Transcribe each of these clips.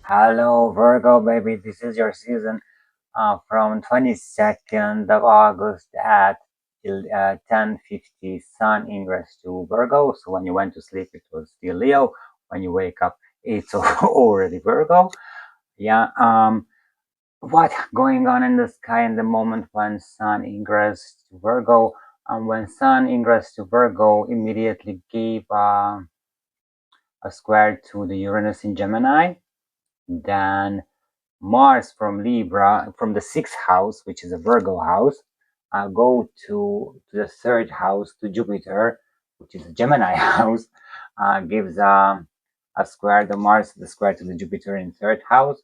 Hello, Virgo baby. This is your season from 22nd of August at 10:50 Sun ingress to Virgo. So when you went to sleep, it was still Leo. When you wake up, it's already Virgo. Yeah. What going on in the sky in the moment when Sun ingress to Virgo? When Sun ingress to Virgo, immediately gave a square to the Uranus in Gemini. Then Mars from Libra, from the sixth house, which is a Virgo house, go to the third house, to Jupiter, which is a Gemini house, gives a square, the square to the Jupiter in third house,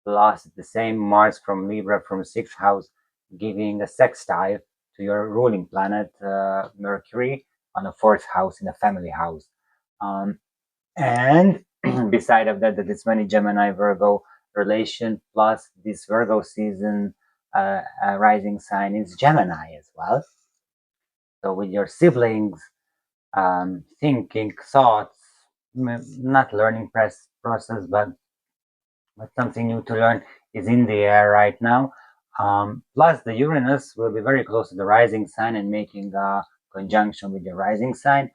plus the same Mars from Libra from sixth house, giving a sextile to your ruling planet, Mercury, on the fourth house in the family house. And beside of that, this many Gemini Virgo relation, plus this Virgo season rising sign is Gemini as well. So with your siblings, thinking, thoughts, not learning process, but something new to learn is in the air right now. Plus the Uranus will be very close to the rising sign and making a conjunction with your rising sign.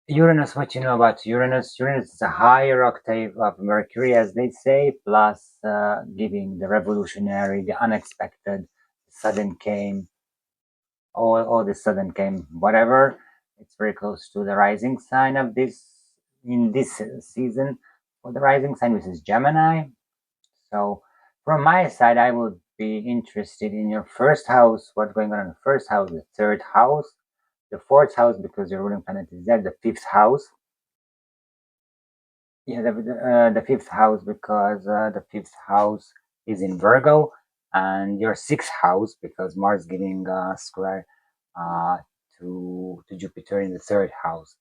Uranus, what you know about Uranus? Uranus is a higher octave of Mercury, as they say, plus giving the revolutionary, the unexpected, sudden came, all the sudden came, whatever. It's very close to the rising sign of this, in this season, for the rising sign, which is Gemini. So from my side, I would be interested in your first house, what's going on in the first house, the third house, the fourth house, because your ruling planet is there, the fifth house. Yeah, the fifth house, because the fifth house is in Virgo, and your sixth house, because Mars giving square uh, to Jupiter in the third house.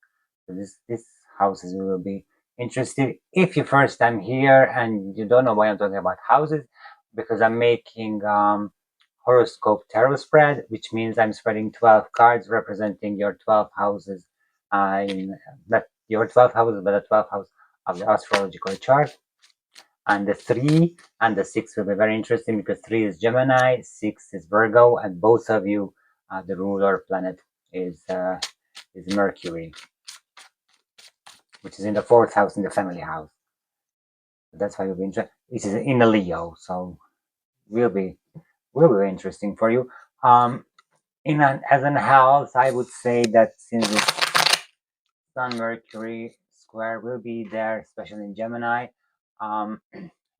So this houses will be interesting. If you first time here and you don't know why I'm talking about houses, because I'm making horoscope tarot spread, which means I'm spreading 12 cards representing your 12 houses, in not your 12 houses, but the 12 houses of the astrological chart. And the 3 and the 6 will be very interesting, because 3 is Gemini, 6 is Virgo, and both of you, the ruler planet is Mercury, which is in the fourth house, in the family house. That's why you'll be interested. This is in the Leo, so will be interesting for you. As an house, I would say that since it's Sun Mercury square will be there, especially in Gemini,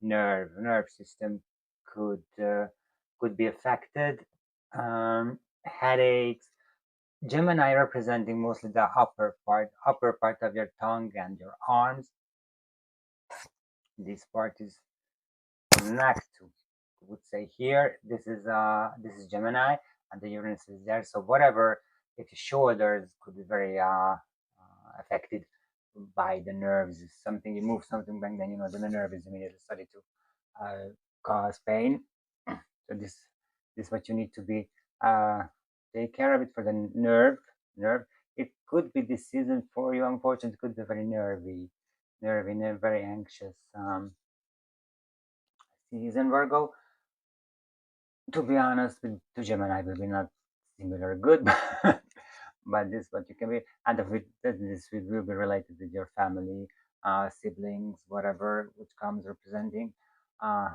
nerve system could be affected. Headaches. Gemini representing mostly the upper part of your tongue and your arms. This part is from neck to, I would say here. This is Gemini, and the Uranus is there. So whatever, if your shoulders could be very affected by the nerves. If something, you move something back, then the nerve is immediately started to cause pain. So this is what you need to be take care of it for the nerve. It could be this season for you, unfortunately. It could be very nervy, very anxious season, Virgo. To be honest, with to Gemini will be not similar good, but this what you can be, and this will be related with your family, siblings, whatever, which comes representing uh,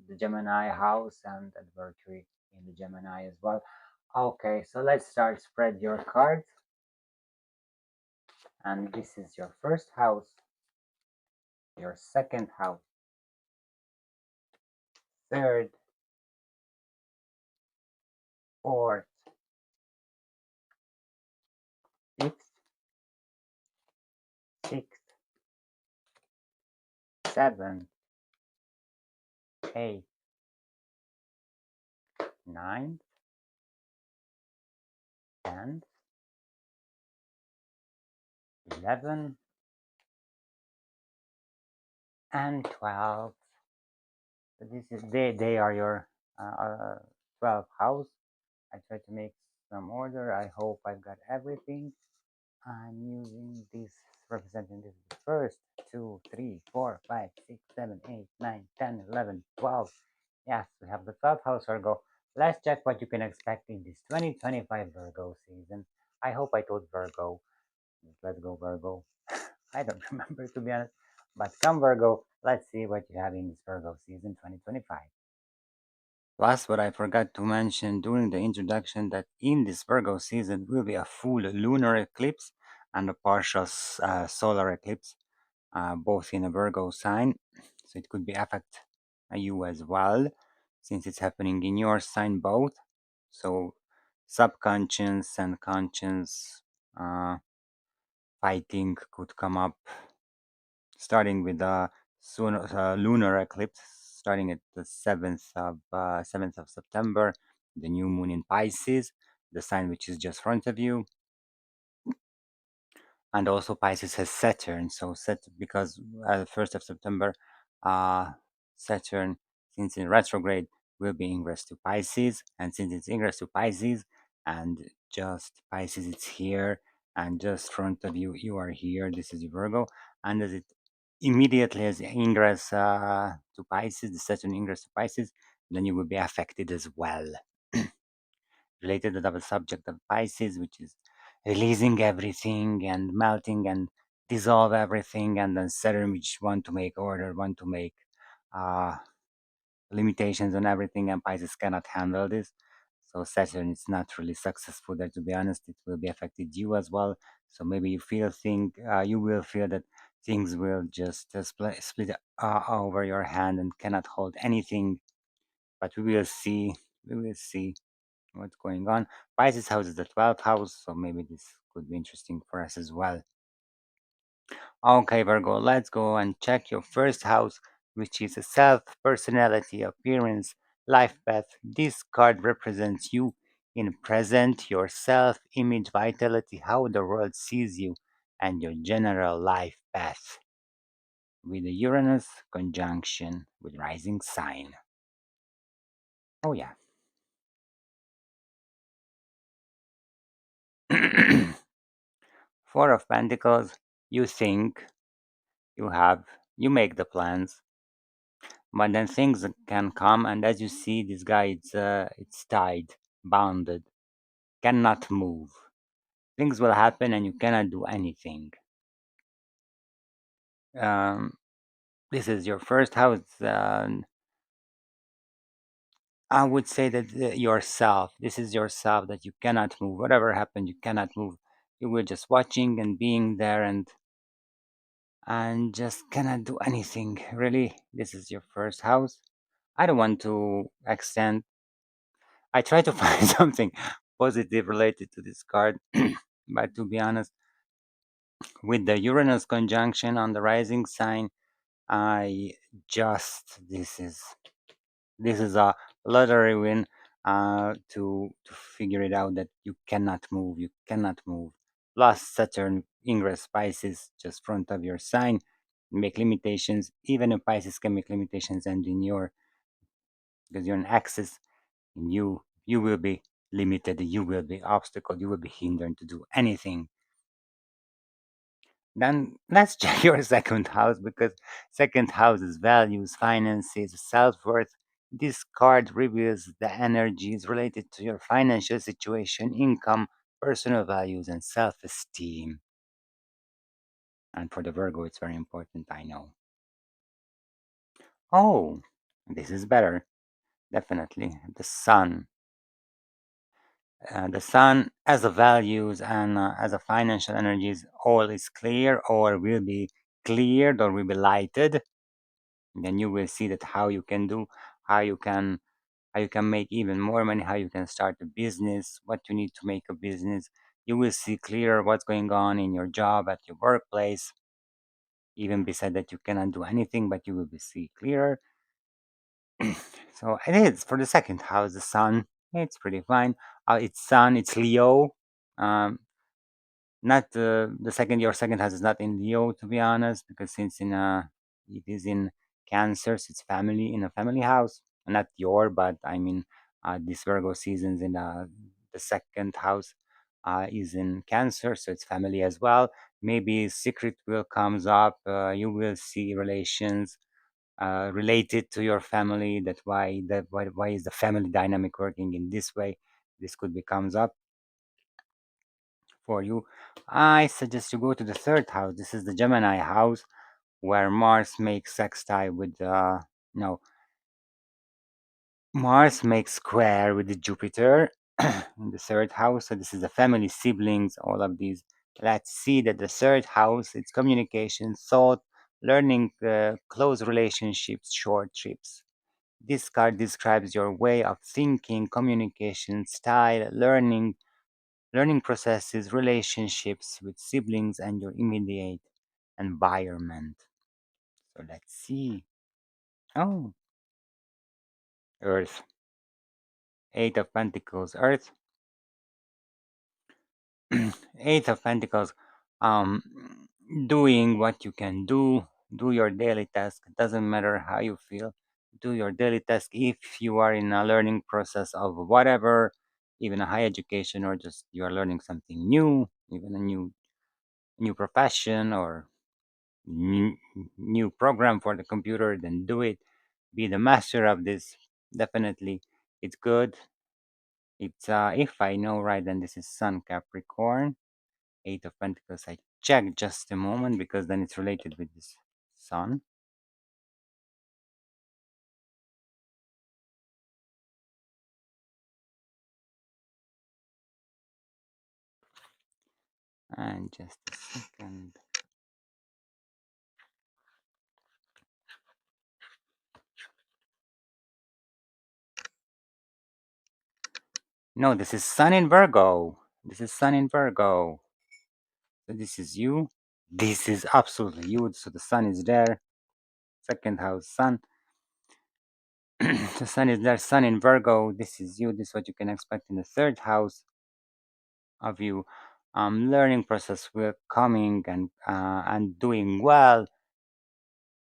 the Gemini house and Mercury in the Gemini as well. Okay, so let's start. Spread your cards, and this is your first house, your second house, third, fourth, fifth, sixth, seventh, eighth, ninth, 10th, 11, and 12. So this is they are your 12 house. I try to make some order. I hope I've got everything. I'm using this representing this first, 2, 3, 4, 5, 6, 7, 8, 9, 10, 11, 12. Yes, we have the 12th house Virgo. Let's check what you can expect in this 2025 Virgo season. I hope I told Virgo. Let's go, Virgo. I don't remember to be honest. But come, Virgo, let's see what you have in this Virgo season 2025. Last, what I forgot to mention during the introduction that in this Virgo season will be a full lunar eclipse and a partial solar eclipse, both in a Virgo sign. So it could be affect you as well, since it's happening in your sign both. So subconscious and conscious uh, fighting could come up, starting with the lunar eclipse, starting at the 7th of September, the new moon in Pisces, the sign which is just front of you, and also Pisces has Saturn. So because 1st of September, uh, Saturn, since in retrograde, will be ingress to Pisces, and since it's ingress to Pisces, and just Pisces, it's here, and just front of you, you are here. This is Virgo, and as it immediately as ingress to Pisces, the Saturn ingress to Pisces, then you will be affected as well. Related to the subject of Pisces, which is releasing everything and melting and dissolve everything, and then Saturn, which want to make order, want to make uh, limitations on everything, and Pisces cannot handle this. So Saturn is not really successful there. To be honest, it will be affected you as well. So maybe you will feel that things will just split over your hand and cannot hold anything. But we will see. We will see what's going on. Pisces house is the 12th house, so maybe this could be interesting for us as well. Okay, Virgo, let's go and check your first house, which is a self, personality, appearance, life path. This card represents you in present, your self image, vitality, how the world sees you, and your general life path with the Uranus conjunction with rising sign. Oh, yeah. Four of Pentacles, you think, you have, you make the plans, but then things can come, and as you see, this guy, it's tied, bounded, cannot move. Things will happen, and you cannot do anything. Um, this is your first house. I would say that yourself. This is yourself that you cannot move. Whatever happened, you cannot move. You were just watching and being there, and just cannot do anything. Really, this is your first house. I don't want to extend. I try to find something positive related to this card, but to be honest, with the Uranus conjunction on the rising sign, I just this is a lottery win to figure it out that you cannot move, you cannot move. Plus Saturn ingress Pisces just front of your sign make limitations. Even if Pisces can make limitations, and in your because you're an axis, you will be limited, you will be obstacled, you will be hindered to do anything. Then let's check your second house, because second house is values, finances, self-worth. This card reveals the energies related to your financial situation, income, personal values, and self-esteem. And for the Virgo, it's very important, I know. Oh, this is better. Definitely. The sun as a values and as a financial energies, all is clear or will be cleared or will be lighted. Then you will see that how you can do, how you can how you can make even more money, how you can start a business, what you need to make a business. You will see clearer what's going on in your job, at your workplace. Even beside that, you cannot do anything, but you will be see clearer. So it is for the second house, the sun. It's pretty fine. It's sun. It's Leo. Um, not the second. Your second house is not in Leo, to be honest, because since it is in Cancer, so it's family in a family house. Not your, but I mean, this Virgo seasons in the second house is in Cancer, so it's family as well. Maybe secret will comes up. You will see relations related to your family. Why is the family dynamic working in this way? This could be comes up for you. I suggest you go to the third house. This is the Gemini house where Mars makes sextile with no Mars makes square with the Jupiter in the third house. So this is the family, siblings, all of these. Let's see that the third house, it's communication, thought, learning, close relationships, short trips. This card describes your way of thinking, communication style, learning processes, relationships with siblings, and your immediate environment. So let's see. Oh, Earth. Eight of Pentacles, Earth. Eight of Pentacles. Um, doing what you can do your daily task. It doesn't matter how you feel. Do your daily task if you are in a learning process of whatever, even a high education, or just you are learning something new, even a new profession or new, new program for the computer. Then do it. Be the master of this. Definitely, it's good. It's if I know right, then this is Sun Capricorn. Eight of Pentacles. I check just a moment because then it's related with this Sun. And just a second. No, this is Sun in Virgo. This is Sun in Virgo. So this is you. This is absolutely you. So the Sun is there. Second house, Sun. The Sun is there. Sun in Virgo. This is you. This is what you can expect in the third house of you. Learning process will coming and doing well.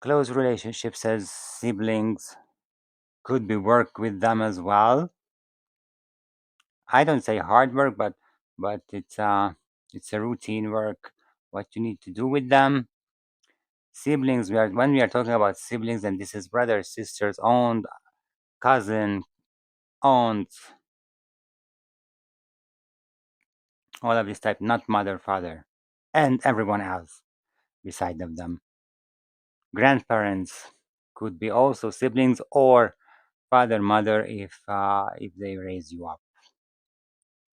Close relationships as siblings, could be work with them as well. I don't say hard work, but it's a routine work. What you need to do with them. Siblings. When we are talking about siblings, and this is brothers, sisters, aunt, cousin, aunt, all of this type. Not mother, father, and everyone else beside of them. Grandparents could be also siblings or father, mother if they raise you up.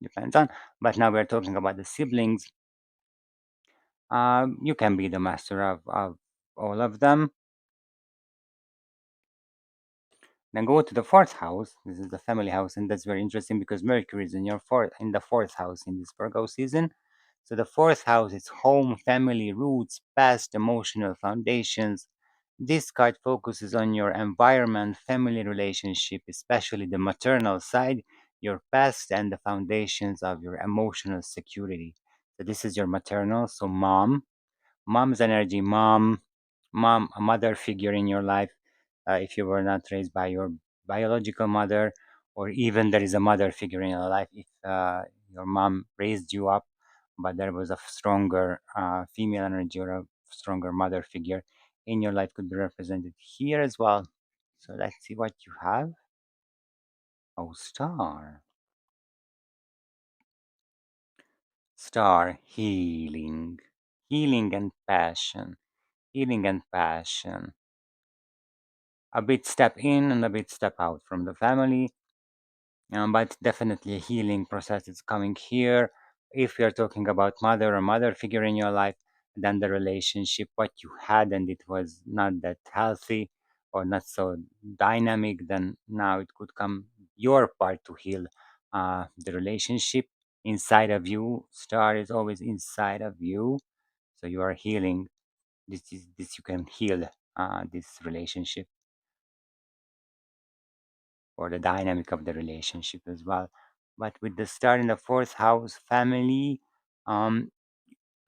Depends on. But now we're talking about the siblings. You can be the master of all of them. Then go to the fourth house. This is the family house, and that's very interesting because Mercury is in the fourth house in this Virgo season. So the fourth house is home, family, roots, past, emotional foundations. This card focuses on your environment, family relationship, especially the maternal side, your past, and the foundations of your emotional security. So this is your maternal, so mom's energy, mom, a mother figure in your life. If you were not raised by your biological mother, or even there is a mother figure in your life, if your mom raised you up, but there was a stronger female energy or a stronger mother figure in your life, could be represented here as well. So let's see what you have. Oh, star, healing and passion, healing and passion. A bit step in and a bit step out from the family, but definitely a healing process is coming here. If you're talking about mother or mother figure in your life, then the relationship what you had and it was not that healthy or not so dynamic, then now it could come your part to heal the relationship inside of you. Star is always inside of you, so you are healing. This you can heal this relationship or the dynamic of the relationship as well. But with the star in the fourth house, family, um,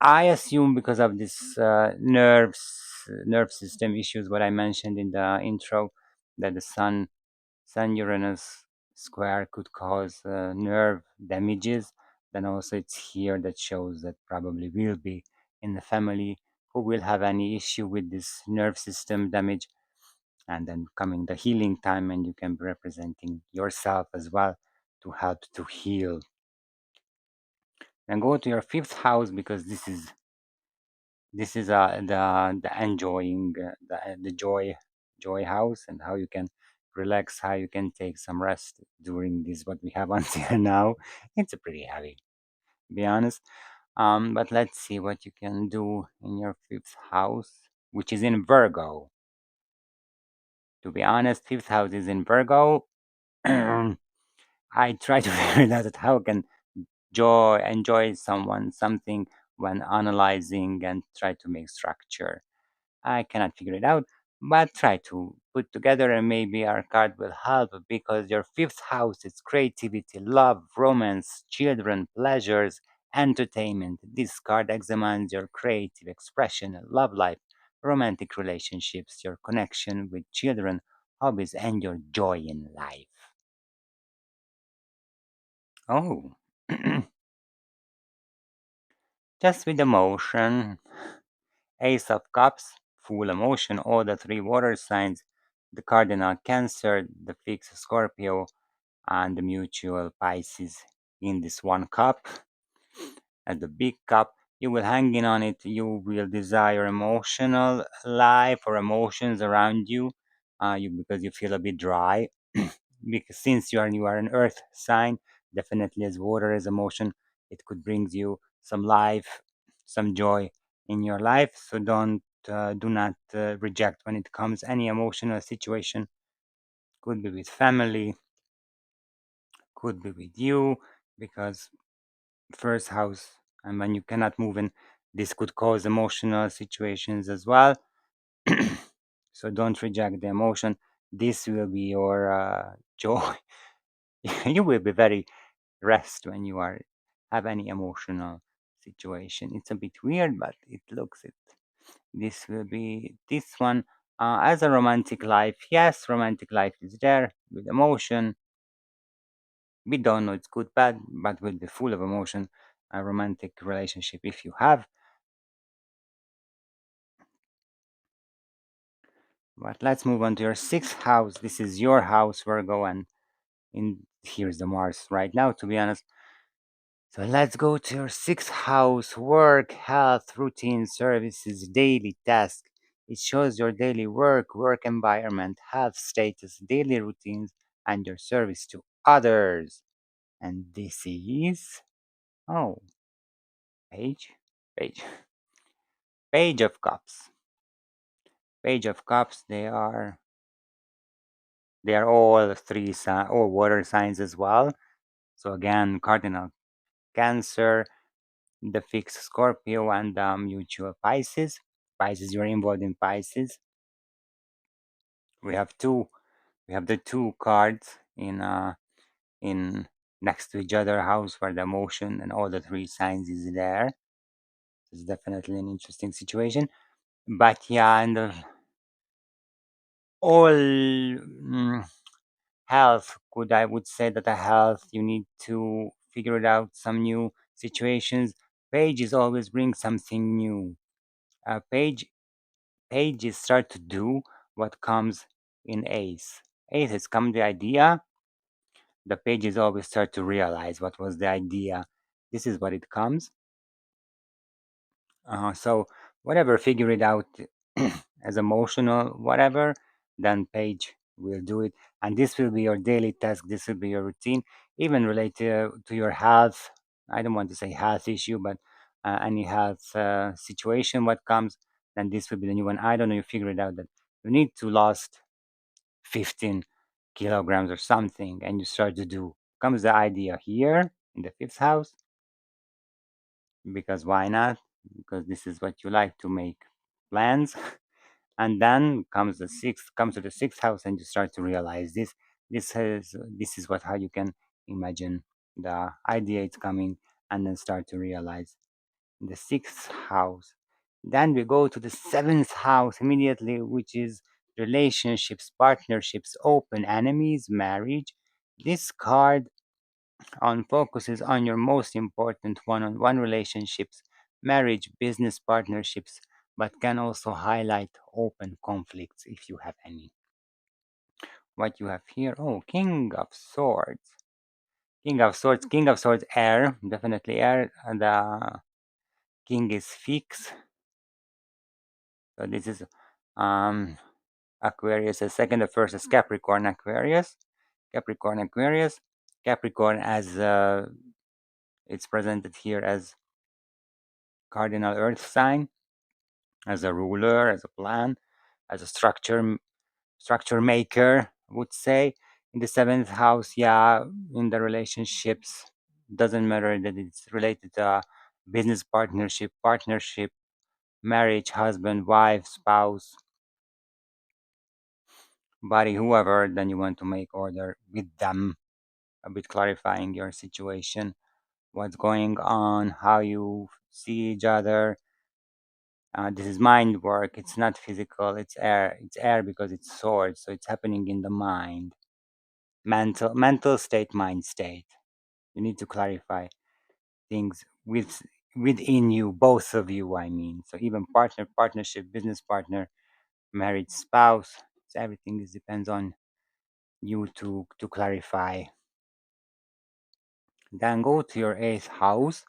I assume because of this nerve system issues, what I mentioned in the intro, that the Sun Uranus square could cause nerve damages. Then also it's here that shows that probably will be in the family who will have any issue with this nerve system damage, and then coming the healing time, and you can be representing yourself as well to help to heal. Then go to your fifth house, because this is the enjoying the joy house, and how you can relax, how you can take some rest during this what we have until now. It's a pretty heavy, to be honest. But let's see what you can do in your fifth house, which is in Virgo. To be honest, fifth house is in Virgo. I try to figure out how I can enjoy someone something when analyzing and try to make structure. I cannot figure it out, but try to put together, and maybe our card will help, because your fifth house is creativity, love, romance, children, pleasures, entertainment. This card examines your creative expression, love life, romantic relationships, your connection with children, hobbies, and your joy in life. Oh, just with emotion. Ace of Cups, full emotion, all the three water signs, the cardinal Cancer, the fixed Scorpio, and the mutual Pisces in this one cup. At the big cup, you will hang in on it, you will desire emotional life or emotions around you, because you feel a bit dry. Because since you are an earth sign, definitely as water is emotion, it could bring you some life, some joy in your life. So do not reject when it comes any emotional situation. Could be with family, could be with you, because first house, and when you cannot move in, this could cause emotional situations as well. So don't reject the emotion. This will be your joy. You will be very rest when you are have any emotional situation. It's a bit weird, but it looks it. This will be this one. As a romantic life, yes, romantic life is there with emotion. We don't know it's good, bad, but will be full of emotion. A romantic relationship, if you have. But let's move on to your sixth house. This is your house, Virgo, and in here's the Mars right now, to be honest. So let's go to your sixth house: work, health, routine, services, daily task. It shows your daily work environment, health status, daily routines, and your service to others. And this is oh, page, page, page of cups. Page of cups. They are all all water signs as well. So again, cardinal Cancer, the fixed Scorpio, and the mutual Pisces. Pisces, you're involved in Pisces. We have two. We have the two cards in next to each other house where the emotion and all the three signs is there. It's definitely an interesting situation. But yeah, and all health, could I would say that a health you need to figure it out some new situations. Pages always bring something new. Page pages start to do what comes in Ace. Ace has come the idea. The pages always start to realize what was the idea. This is what it comes. So whatever, figure it out as emotional, whatever, then page will do it. And this will be your daily task. This will be your routine, even related to your health. I don't want to say health issue, but any health situation, what comes, then this will be the new one. I don't know, you figure it out that you need to lost 15 kilograms or something, and you start to do. Comes the idea here in the fifth house, because why not? Because this is what you like to make plans. And then comes to the sixth house, and you start to realize this. This is what how you can imagine the idea it's coming, and then start to realize the sixth house. Then we go to the seventh house immediately, which is relationships, partnerships, open enemies, marriage. This card on focuses on your most important one-on-one relationships, marriage, business partnerships, but can also highlight open conflicts if you have any. What you have here? Oh, King of Swords. King of Swords. King of Swords, air. Definitely air. And the king is fixed. So this is um Aquarius is second. The first is Capricorn Aquarius. Capricorn Aquarius. Capricorn as it's presented here as cardinal earth sign, as a ruler, as a plan, as a structure maker, I would say. In the seventh house, yeah, in the relationships, doesn't matter that it's related to business partnership, marriage, husband, wife, spouse, buddy, whoever, then you want to make order with them, a bit clarifying your situation, what's going on, how you see each other. This is mind work. It's not physical. It's air. It's air because it's sword. So it's happening in the mind, mental state, mind state. You need to clarify things within you, both of you. I mean, so even partnership, business partner, married spouse. So everything is depends on you to clarify. Then go to your eighth house.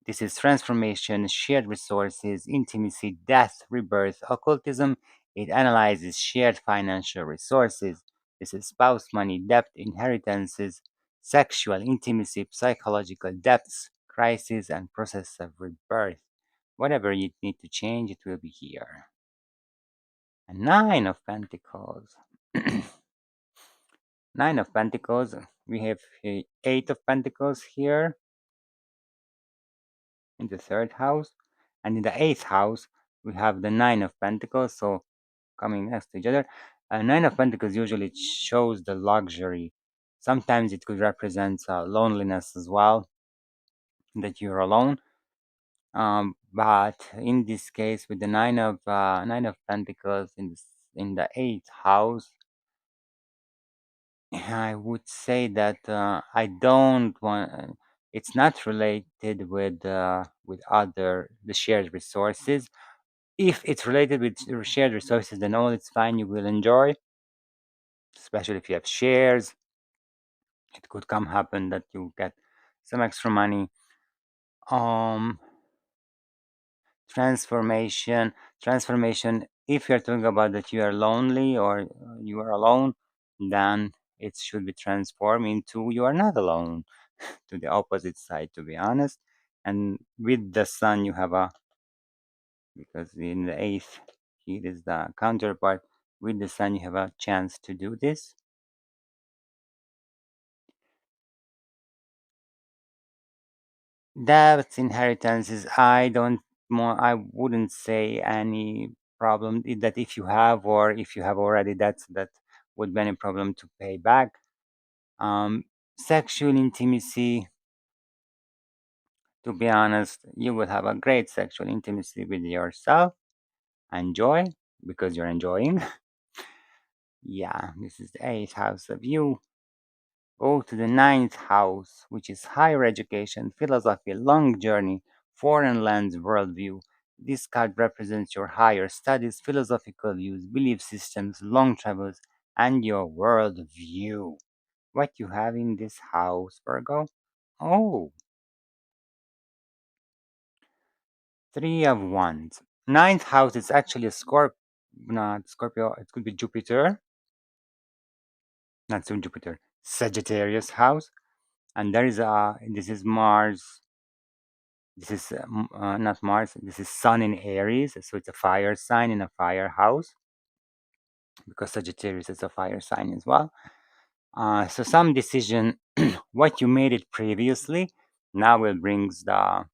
This is transformation, shared resources, intimacy, death, rebirth, occultism. It analyzes shared financial resources. This is spouse money, debt, inheritances, sexual intimacy, psychological depths, crisis, and process of rebirth. Whatever you need to change, it will be here. A Nine of Pentacles. Nine of Pentacles. We have Eight of Pentacles here in the third house. And in the eighth house, we have the Nine of Pentacles. So coming next to each other. Nine of Pentacles usually shows the luxury. Sometimes it could represent loneliness as well, that you're alone. But in this case, with the Nine of Pentacles in the eighth house, I would say that I don't want. It's not related with other the shared resources. If it's related with shared resources, then all it's fine. You will enjoy, especially if you have shares. It could come happen that you get some extra money. Um, transformation, transformation. If you're talking about that you are lonely or you are alone, then it should be transformed into you are not alone, to the opposite side, to be honest. And with the sun, you have a because in the eighth, it is the counterpart. With the sun, you have a chance to do this. Debts, inheritances, I wouldn't say any problem that if you have or if you have already debts that would be any problem to pay back. Sexual intimacy, to be honest, you will have a great sexual intimacy with yourself. Enjoy because you're enjoying. Yeah, this is the eighth house of you. Go to the ninth house, which is higher education, philosophy, long journey, foreign lands, worldview. This card represents your higher studies, philosophical views, belief systems, long travels, and your worldview. What you have in this house, Virgo? Oh, Three of Wands. Ninth house is actually a not Scorpio, it could be Jupiter, not so Jupiter, Sagittarius house. And this is Mars. This is not Mars. This is Sun in Aries, so it's a fire sign in a fire house because Sagittarius is a fire sign as well. So some decision, what you made it previously, now it brings the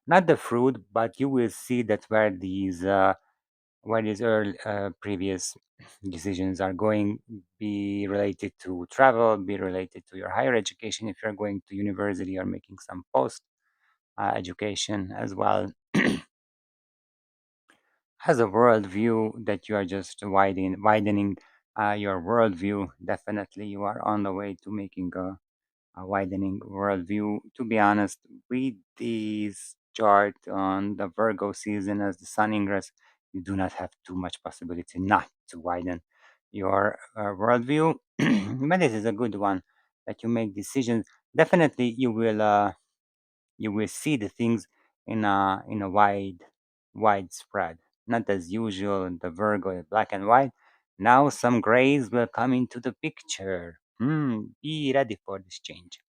not the fruit, but you will see that where these early previous decisions are going, be related to travel, be related to your higher education if you're going to university or making some post education as well as a worldview that you are just widening your worldview. Definitely, you are on the way to making a widening worldview. To be honest, with this chart on the Virgo season as the sun ingress, you do not have too much possibility not to widen your worldview. But this is a good one that you make decisions. Definitely, you will see the things in a widespread, not as usual in the Virgo black and white. Now some grays will come into the picture. Be ready for this change.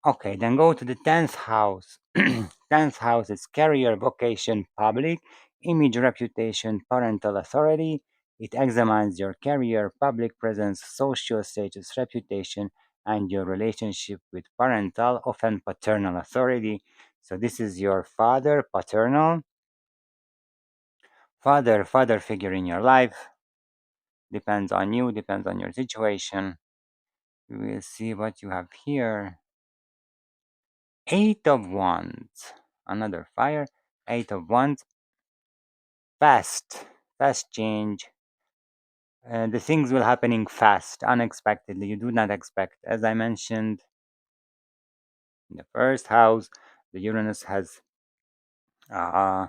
Okay, then go to the 10th house. 10th house is career, vocation, public, image, reputation, parental authority. It examines your career, public presence, social status, reputation, and your relationship with parental, often paternal authority. So this is your father, paternal, father figure in your life. Depends on you, depends on your situation. We will see what you have here. Eight of Wands, another fire. Eight of Wands, fast, fast change. The things will happening fast, unexpectedly. You do not expect. As I mentioned in the first house, the uh,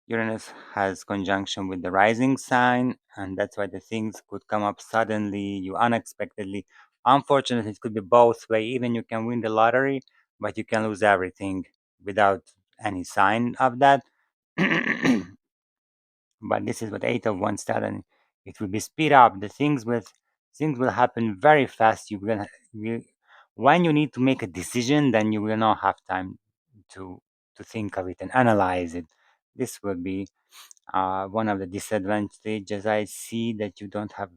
Uranus has conjunction with the rising sign, and that's why the things could come up suddenly, you unexpectedly. Unfortunately, it could be both way. Even you can win the lottery, but you can lose everything without any sign of that. But this is what Eight of Wands tell, and it will be speed up. Things will happen very fast. You, when you need to make a decision, then you will not have time to to think of it and analyze it. This will be one of the disadvantages I see, that you don't have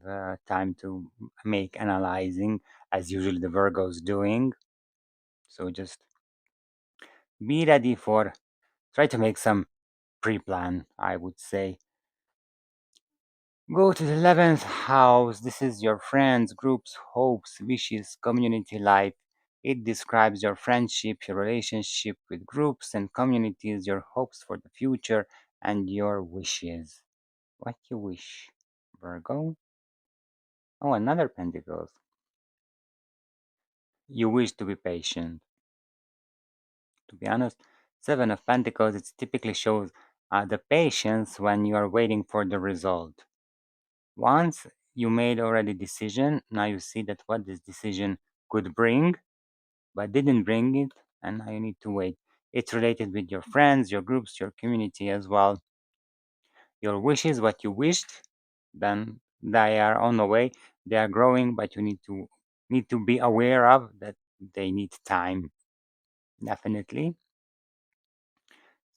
time to make analyzing as usually the Virgos doing. So just be ready for try to make some pre-plan, I would say. Go to the 11th house. This is your friends, groups, hopes, wishes, community life. It describes your friendship, your relationship with groups and communities, your hopes for the future, and your wishes. What you wish, Virgo? Oh, another Pentacles. You wish to be patient. To be honest, Seven of Pentacles, it typically shows the patience when you are waiting for the result. Once you made already decision, now you see that what this decision could bring, but didn't bring it, and now you need to wait. It's related with your friends, your groups, your community as well. Your wishes, what you wished, then they are on the way. They are growing, but you need to be aware of that they need time. Definitely.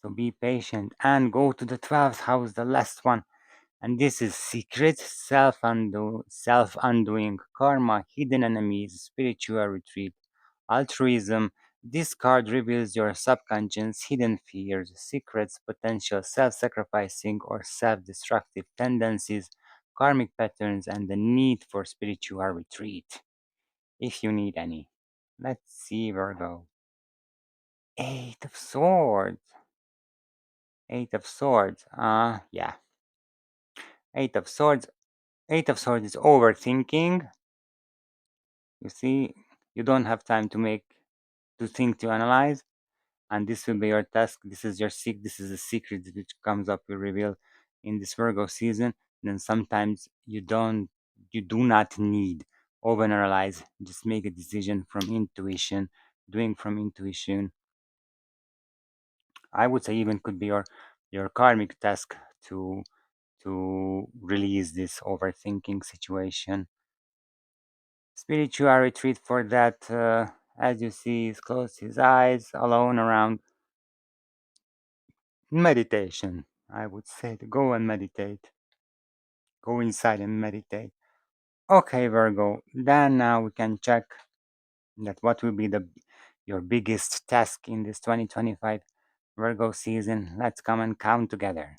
So be patient and go to the 12th house, the last one. And this is secret, self undoing, karma, hidden enemies, spiritual retreat, altruism. This card reveals your subconscious, hidden fears, secrets, potential self sacrificing or self destructive tendencies, karmic patterns, and the need for spiritual retreat, if you need any. Let's see, Virgo. Eight of Swords. Eight of Swords. Yeah. Eight of Swords. Eight of Swords is overthinking. You see, you don't have time to think, to analyze, and this will be your task. This is a secret which comes up, will reveal in this Virgo season. Then sometimes you do not need overanalyze. Just make a decision from intuition. Doing from intuition, I would say, even could be your karmic task to release this overthinking situation. Spiritual retreat for that, as you see, is close his eyes, alone around. Meditation, I would say, to go and meditate. Go inside and meditate. Okay, Virgo. Then now we can check that what will be the your biggest task in this 2025 Virgo season. Let's come and count together.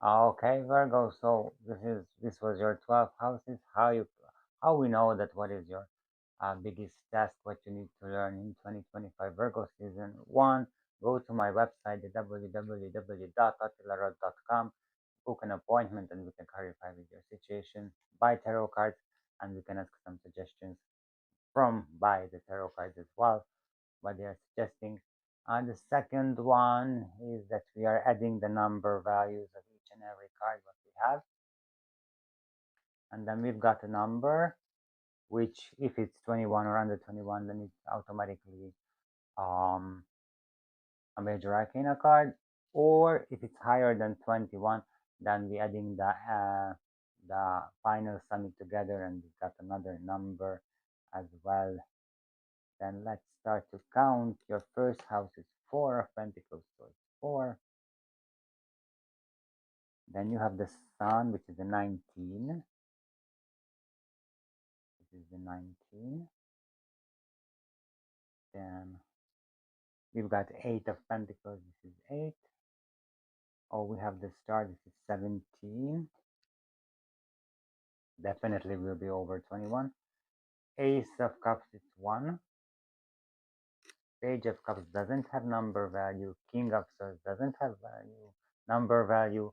Okay, Virgo. So this was your 12 houses. How we know that what is your biggest task, what you need to learn in 2025 Virgo season. One, go to my website, www.atilarod.com, book an appointment, and we can clarify with your situation. Buy tarot cards. and we can ask some suggestions by the tarot cards as well, what they are suggesting. The second one is that we are adding the number values of each and every card what we have. And then we've got a number, which if it's 21 or under 21, then it's automatically a major arcana card. Or if it's higher than 21, then we're adding the final summit together, and we've got another number as well. Then let's start to count. Your first house is 4 of Pentacles, so it's 4. Then you have the Sun, which is a 19. This is the 19. Then we've got 8 of Pentacles, this is 8. Oh, we have the Star, this is 17. Definitely will be over 21. Ace of Cups, it's 1. Page of Cups doesn't have number value. King of Swords doesn't have number value.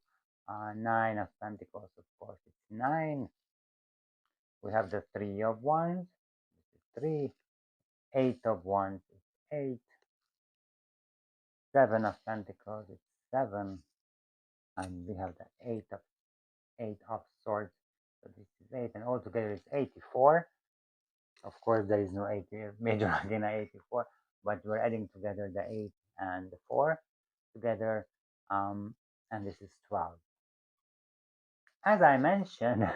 9 of Pentacles, of course, it's 9. We have the 3 of Wands, this is 3. 8 of Wands is 8. 7 of Pentacles is 7. And we have the 8 of Swords, so this is 8, and altogether it's 84. Of course, there is no 80 major arcana 84, but we're adding together the 8 and the 4 together, and this is 12. As I mentioned,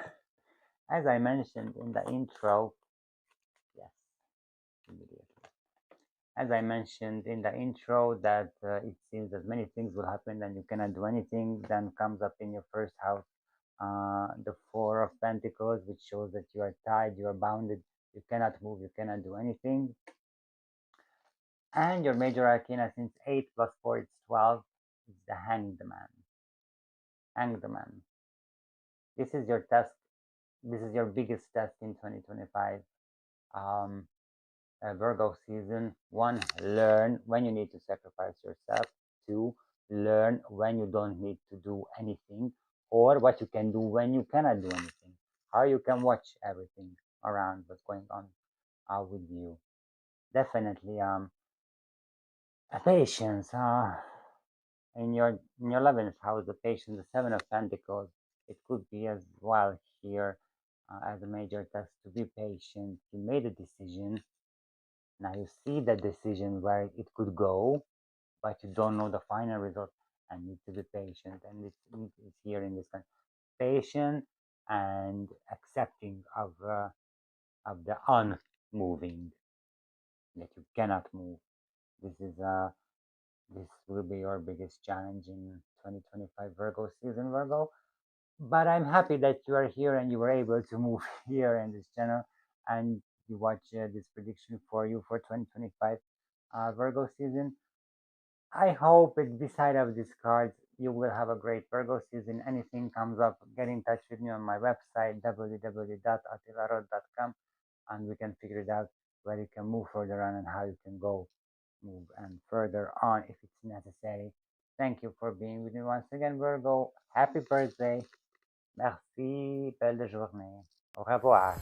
in the intro, yes, immediately. As I mentioned in the intro, that it seems that many things will happen and you cannot do anything. Then comes up in your first house the 4 of Pentacles, which shows that you are tied, you are bounded, you cannot move, you cannot do anything. And your major arcana, since 8 plus 4 is 12, is the Hanged Man. Hanged Man. This is your test. This is your biggest test in 2025. Virgo season. 1, learn when you need to sacrifice yourself. 2, learn when you don't need to do anything, or what you can do when you cannot do anything. How you can watch everything around what's going on with you. Definitely patience. In your 11th house, the patience, the 7 of Pentacles. It could be as well here as a major test to be patient. You made a decision. Now you see the decision where it could go, but you don't know the final result, and need to be patient. And it's here in this kind, patient and accepting of the unmoving, that you cannot move. This will be your biggest challenge in 2025 Virgo season, Virgo. But I'm happy that you are here and you were able to move here in this channel, and you watch this prediction for you for 2025 Virgo season. I hope beside of these cards, you will have a great Virgo season. Anything comes up, get in touch with me on my website, www.attilarod.com, and we can figure it out where you can move further on and how you can move and further on if it's necessary. Thank you for being with me once again, Virgo. Happy birthday. Merci. Belle journée. Au revoir.